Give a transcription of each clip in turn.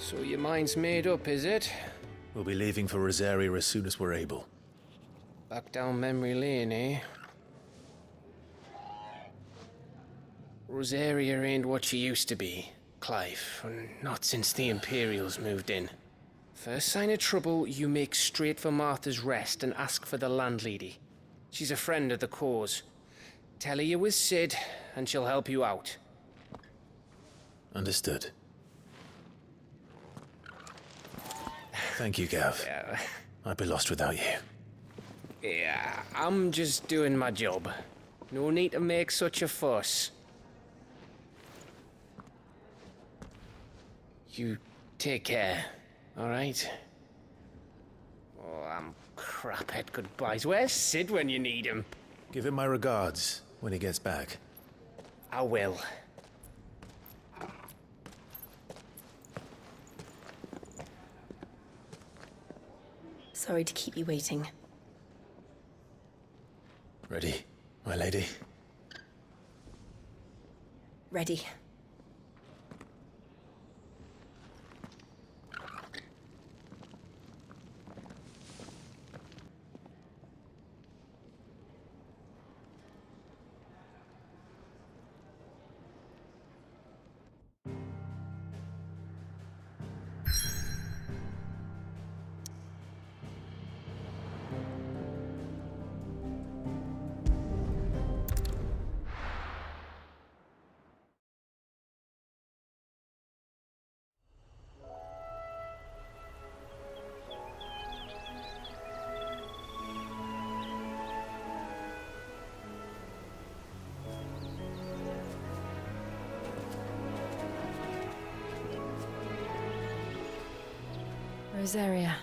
So your mind's made up, is it? We'll be leaving for Rosaria as soon as we're able. Back down memory lane, eh? Rosaria ain't what she used to be, Clive. Not since the Imperials moved in. First sign of trouble, you make straight for Martha's Rest and ask for the landlady. She's a friend of the cause. Tell her you was Sid, and she'll help you out. Understood. Thank you, Gav. Yeah. I'd be lost without you. Yeah, I'm just doing my job. No need to make such a fuss. You take care, alright? Oh, I'm crap at goodbyes. Where's Sid when you need him? Give him my regards when he gets back. I will. Sorry to keep you waiting. Ready, my lady? Ready. Rosaria.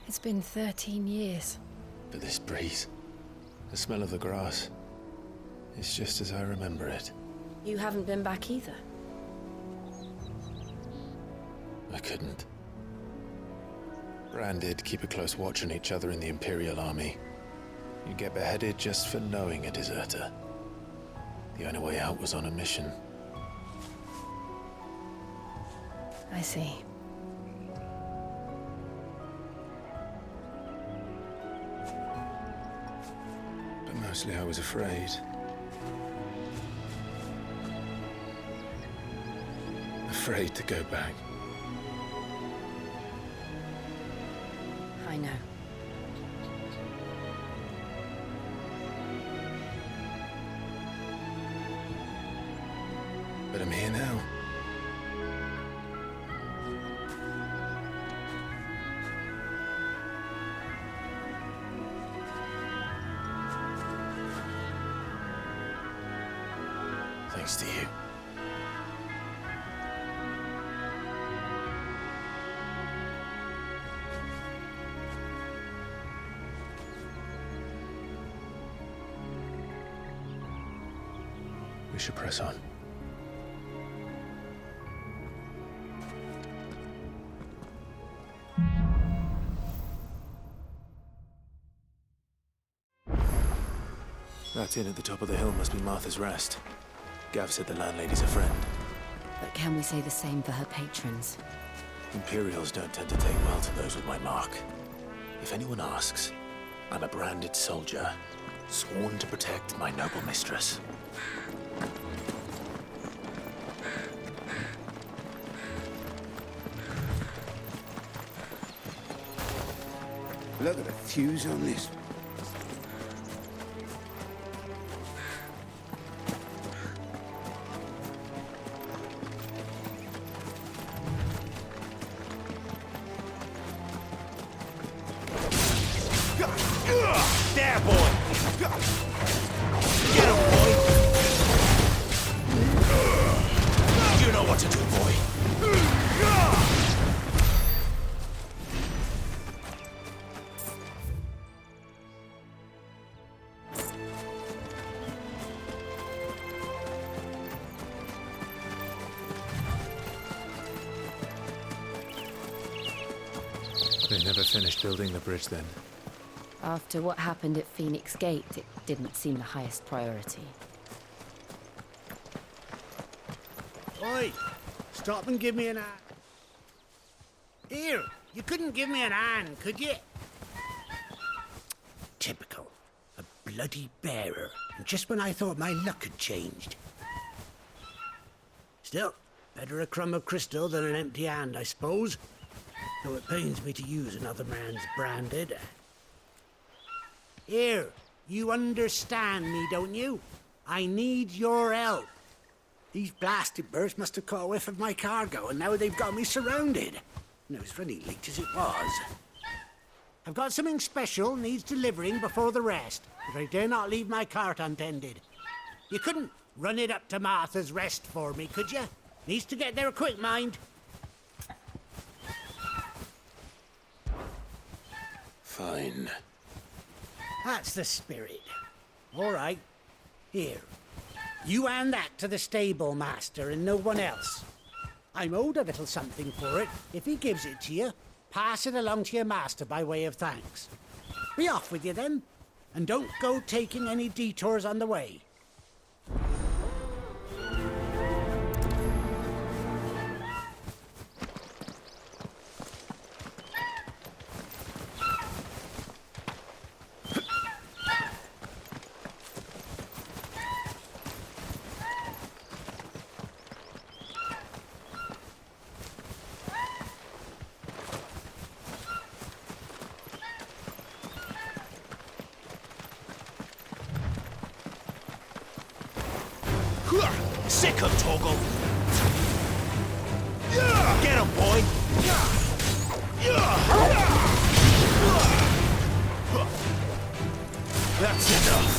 It's been 13 years. But this breeze, the smell of the grass, it's just as I remember it. You haven't been back either. I couldn't. Branded, keep a close watch on each other in the Imperial Army. You get beheaded just for knowing a deserter. The only way out was on a mission. I see. But mostly I was afraid. Afraid to go back. I know. But I'm here now. Thanks to you. We should press on. That inn at the top of the hill must be Martha's Rest. Gav said the landlady's a friend. But can we say the same for her patrons? Imperials don't tend to take well to those with my mark. If anyone asks, I'm a branded soldier, sworn to protect my noble mistress. Look at the fuse on this. There, boy! Get him, boy! You know what to do, boy! They never finished building the bridge then. After what happened at Phoenix Gate, it didn't seem the highest priority. Oi! Stop and give me an eye. Here, you couldn't give me an hand, could you? Typical. A bloody bearer. And just when I thought my luck had changed. Still, better a crumb of crystal than an empty hand, I suppose. Though it pains me to use another man's branded. Here, you understand me, don't you? I need your help. These blasted birds must have caught a whiff of my cargo, and now they've got me surrounded. And it was running late as it was. I've got something special needs delivering before the rest, but I dare not leave my cart untended. You couldn't run it up to Martha's Rest for me, could you? Needs to get there quick, mind. Fine. That's the spirit. All right. Here. You hand that to the stable master and no one else. I'm owed a little something for it. If he gives it to you, pass it along to your master by way of thanks. Be off with you then, and don't go taking any detours on the way. Sick of Toggle! Get him, boy! That's enough!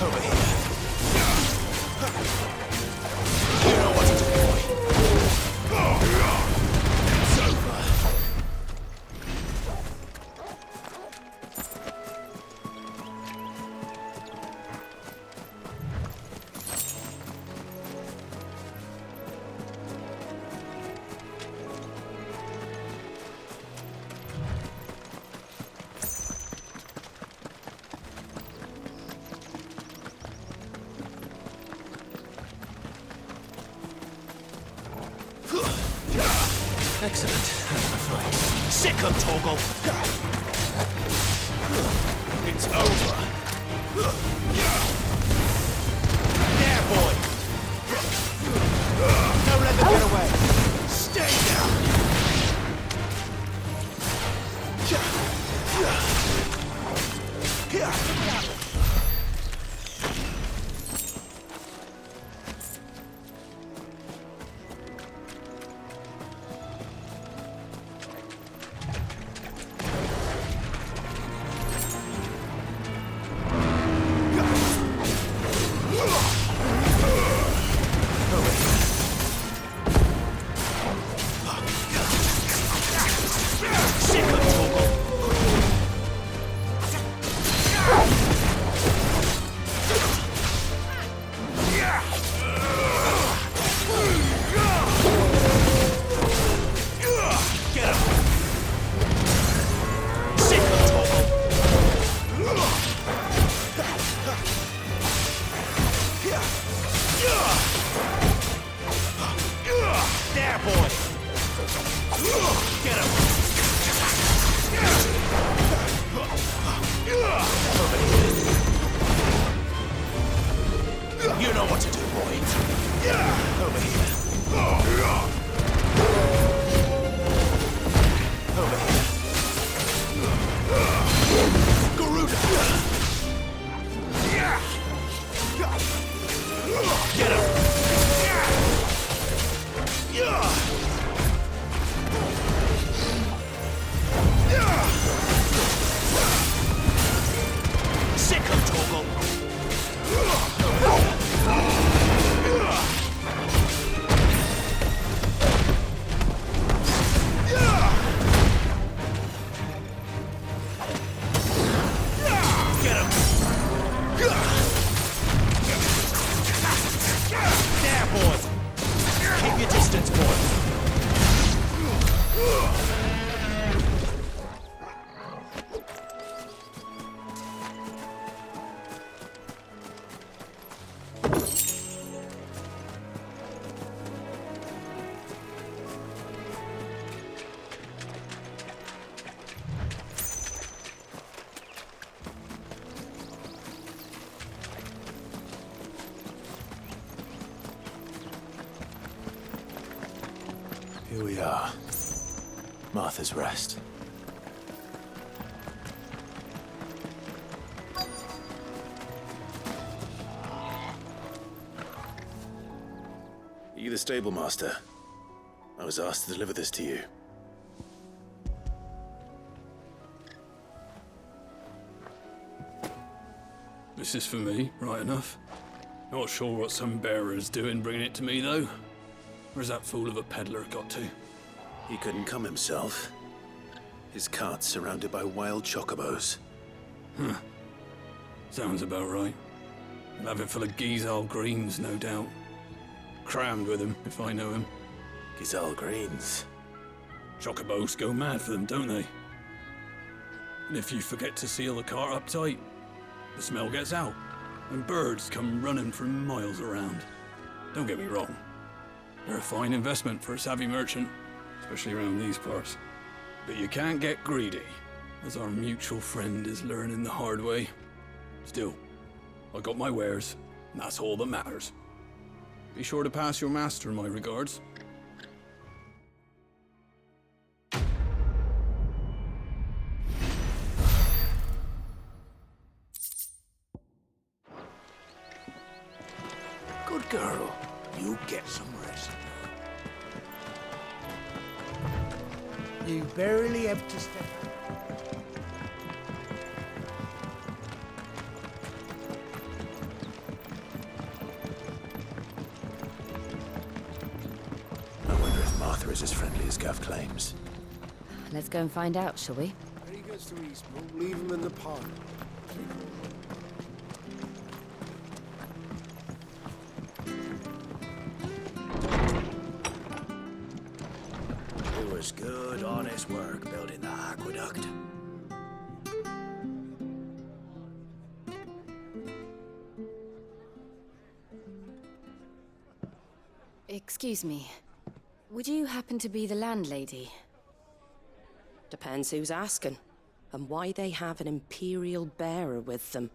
Over here. You know what to do, boy. It's over. Excellent. Sick of Toggle! It's over! There, boy! Don't let them get away! Stay down! Here we are. Martha's Rest. Are you the stable master? I was asked to deliver this to you. This is for me, right enough. Not sure what some bearer's doing bringing it to me, though. Where's that fool of a peddler got to? He couldn't come himself. His cart's surrounded by wild chocobos. Huh. Sounds about right. He'll have it full of Gizal greens, no doubt. Crammed with him, if I know him. Gizal greens. Chocobos go mad for them, don't they? And if you forget to seal the cart up tight, the smell gets out, and birds come running from miles around. Don't get me wrong. They're a fine investment for a savvy merchant, especially around these parts. But you can't get greedy, as our mutual friend is learning the hard way. Still, I got my wares, and that's all that matters. Be sure to pass your master my regards. Good girl. You get some rest. You barely have to step. I wonder if Martha is as friendly as Gav claims. Let's go and find out, shall we? When he gets to Eastpool, leave him in the park. It was good, honest work building the aqueduct. Excuse me. Would you happen to be the landlady? Depends who's asking, and why they have an Imperial bearer with them.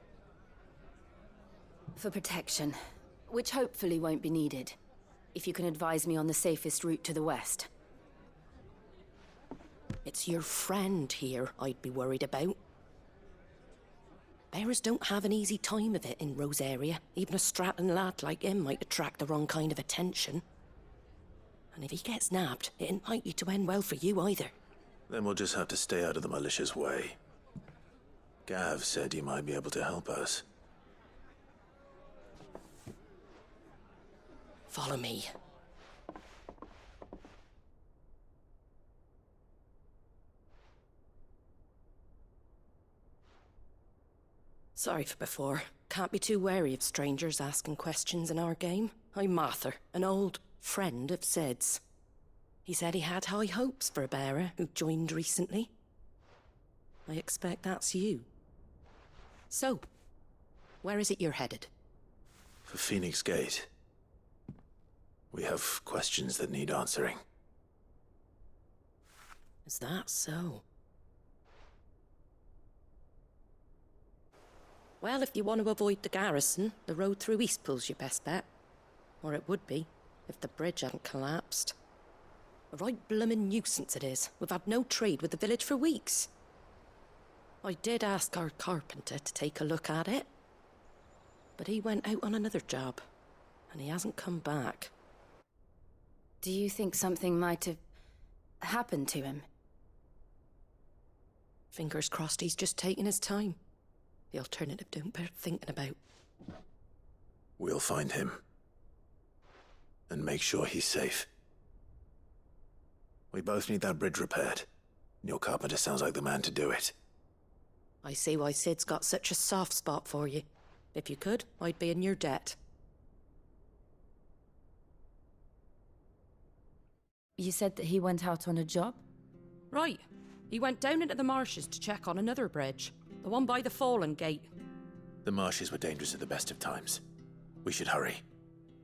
For protection, which hopefully won't be needed. If you can advise me on the safest route to the west. It's your friend here I'd be worried about. Bearers don't have an easy time of it in Rosaria. Even a Stratton lad like him might attract the wrong kind of attention. And if he gets nabbed, it ain't likely to end well for you either. Then we'll just have to stay out of the malicious way. Gav said he might be able to help us. Follow me. Sorry for before. Can't be too wary of strangers asking questions in our game. I'm Martha, an old friend of Sid's. He said he had high hopes for a bearer who joined recently. I expect that's you. So, where is it you're headed? For Phoenix Gate. We have questions that need answering. Is that so? Well, if you want to avoid the garrison, the road through Eastpool's your best bet. Or it would be, if the bridge hadn't collapsed. A right bloomin' nuisance it is. We've had no trade with the village for weeks. I did ask our carpenter to take a look at it. But he went out on another job, and he hasn't come back. Do you think something might have happened to him? Fingers crossed he's just taking his time. The alternative don't bear thinking about. We'll find him. And make sure he's safe. We both need that bridge repaired. Your carpenter sounds like the man to do it. I see why Sid's got such a soft spot for you. If you could, I'd be in your debt. You said that he went out on a job? Right. He went down into the marshes to check on another bridge. The one by the Fallen Gate. The marshes were dangerous at the best of times. We should hurry.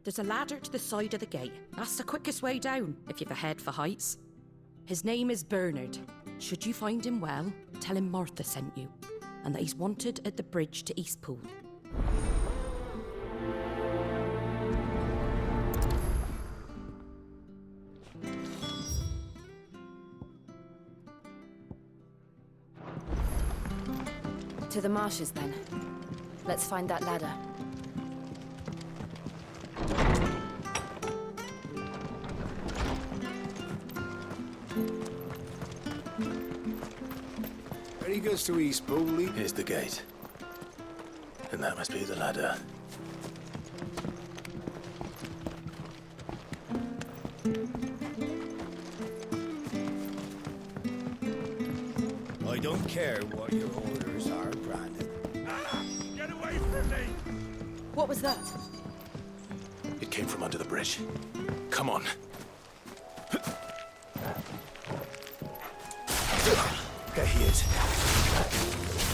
There's a ladder to the side of the gate. That's the quickest way down, if you've a head for heights. His name is Bernard. Should you find him well, tell him Martha sent you, and that he's wanted at the bridge to Eastpool. To the marshes, then. Let's find that ladder. Ready goes to East Pool. Here's the gate. And that must be the ladder. I don't care what your orders are, Brandon. Get away from me! What was that? It came from under the bridge. Come on. There he is.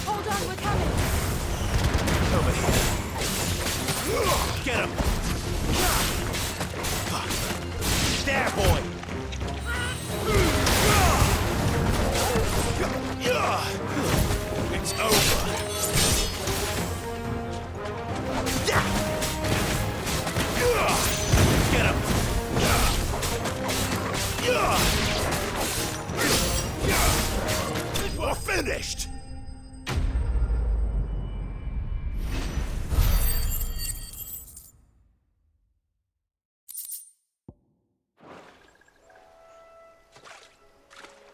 Hold on, we're coming! Over here. Get him! There, boy! It's over. Get him! We're finished!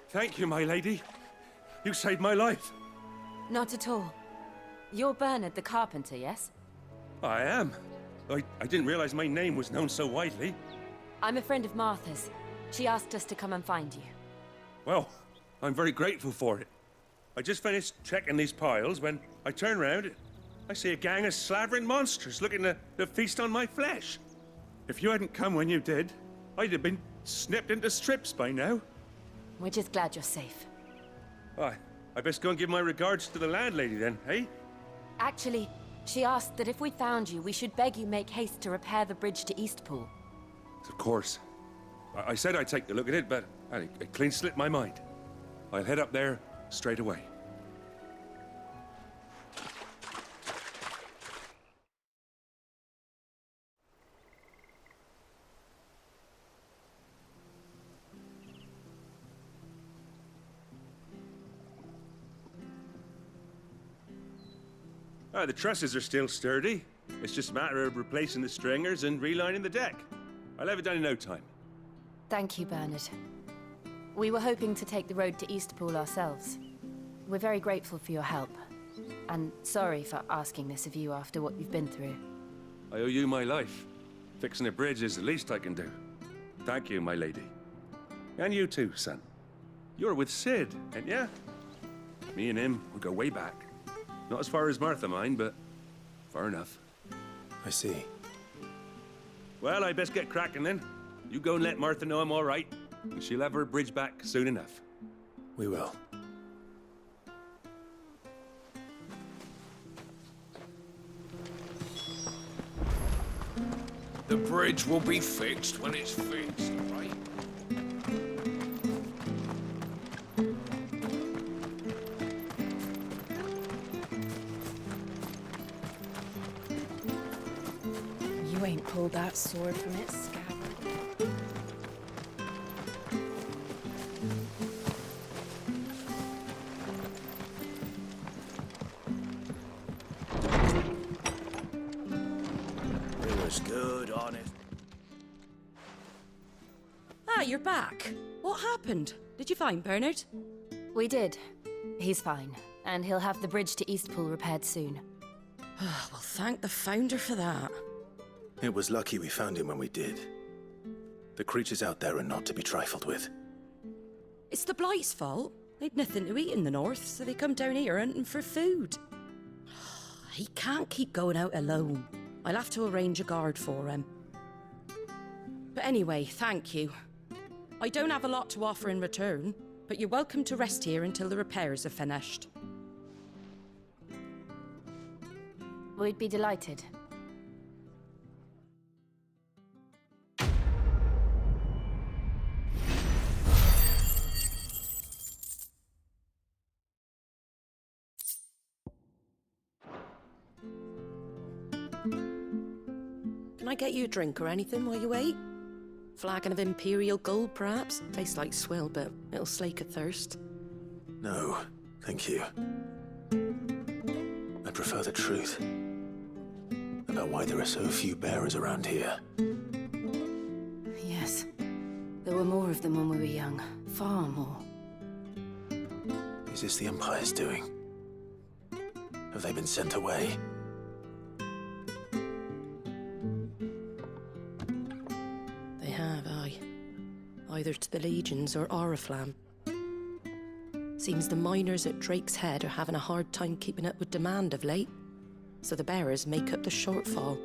Thank you, my lady. You saved my life. Not at all. You're Bernard the carpenter, yes? I am. I didn't realize my name was known so widely. I'm a friend of Martha's. She asked us to come and find you. Well, I'm very grateful for it. I just finished checking these piles when I turn around. I see a gang of slavering monsters looking to feast on my flesh. If you hadn't come when you did, I'd have been snipped into strips by now. We're just glad you're safe. I best go and give my regards to the landlady then, eh? Actually, she asked that if we found you, we should beg you make haste to repair the bridge to Eastpool. Of course. I said I'd take a look at it, but it clean slipped my mind. I'll head up there straight away. The trusses are still sturdy. It's just a matter of replacing the stringers and relining the deck. I'll have it done in no time. Thank you, Bernard. We were hoping to take the road to Eastpool ourselves. We're very grateful for your help. And sorry for asking this of you after what you've been through. I owe you my life. Fixing a bridge is the least I can do. Thank you, my lady. And you too, son. You're with Sid, ain't ya? Me and him, we go way back. Not as far as Martha, mind, but far enough. I see. Well, I best get cracking then. You go and let Martha know I'm all right, and she'll have her bridge back soon enough. We will. The bridge will be fixed when it's fixed, right? You ain't pulled that sword from its scabbard. It was good, honest. Ah, you're back. What happened? Did you find Bernard? We did. He's fine, and he'll have the bridge to Eastpool repaired soon. Well, thank the Founder for that. It was lucky we found him when we did. The creatures out there are not to be trifled with. It's the Blight's fault. They'd nothing to eat in the north, so they come down here hunting for food. He can't keep going out alone. I'll have to arrange a guard for him. But anyway, thank you. I don't have a lot to offer in return, but you're welcome to rest here until the repairs are finished. We'd be delighted. Can I get you a drink or anything while you wait? Flagon of Imperial Gold, perhaps? Tastes like swill, but it'll slake a thirst. No, thank you. prefer the truth about why there are so few bearers around here. Yes. There were more of them when we were young. Far more. Is this the Empire's doing? Have they been sent away? They have, aye. Either to the Legions or Oriflamme. Seems the miners at Drake's Head are having a hard time keeping up with demand of late, so the bearers make up the shortfall.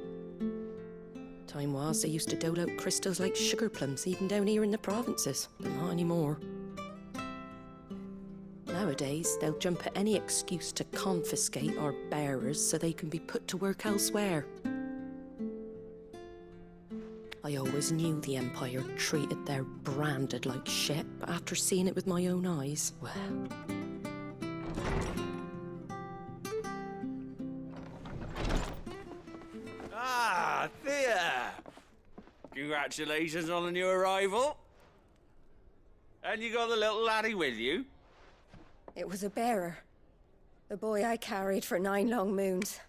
Time was they used to dole out crystals like sugar plums even down here in the provinces, but not anymore. Nowadays, they'll jump at any excuse to confiscate our bearers so they can be put to work elsewhere. I always knew the Empire treated their branded like shit, but after seeing it with my own eyes, well... Ah, Thea! Congratulations on the new arrival. And you got the little laddie with you? It was a bearer. The boy I carried for 9 long moons.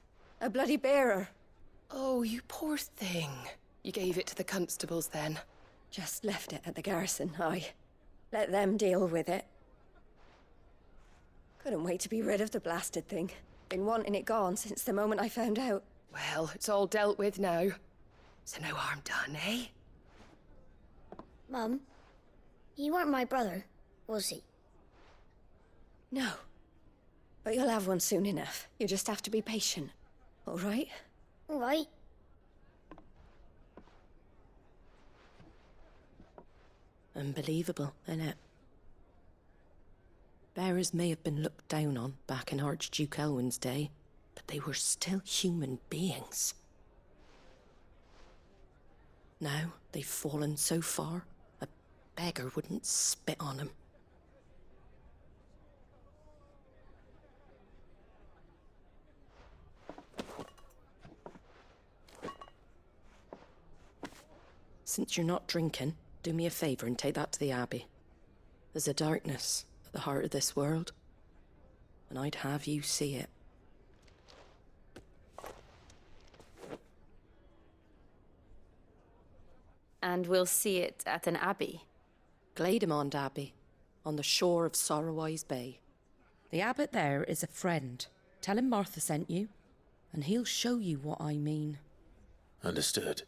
A bloody bearer. Oh, you poor thing. You gave it to the constables then? Just left it at the garrison, aye. Let them deal with it. Couldn't wait to be rid of the blasted thing. Been wanting it gone since the moment I found out. Well, it's all dealt with now. So no harm done, eh? Mum, you weren't my brother, was he? No. But you'll have one soon enough. You just have to be patient. All right? All right. Unbelievable, innit? Bearers may have been looked down on back in Archduke Elwin's day, but they were still human beings. Now they've fallen so far, a beggar wouldn't spit on them. Since you're not drinking, do me a favour and take that to the Abbey. There's a darkness at the heart of this world, and I'd have you see it. And we'll see it at an abbey. Glademond Abbey, on the shore of Sorrowwise Bay. The abbot there is a friend. Tell him Martha sent you, and he'll show you what I mean. Understood.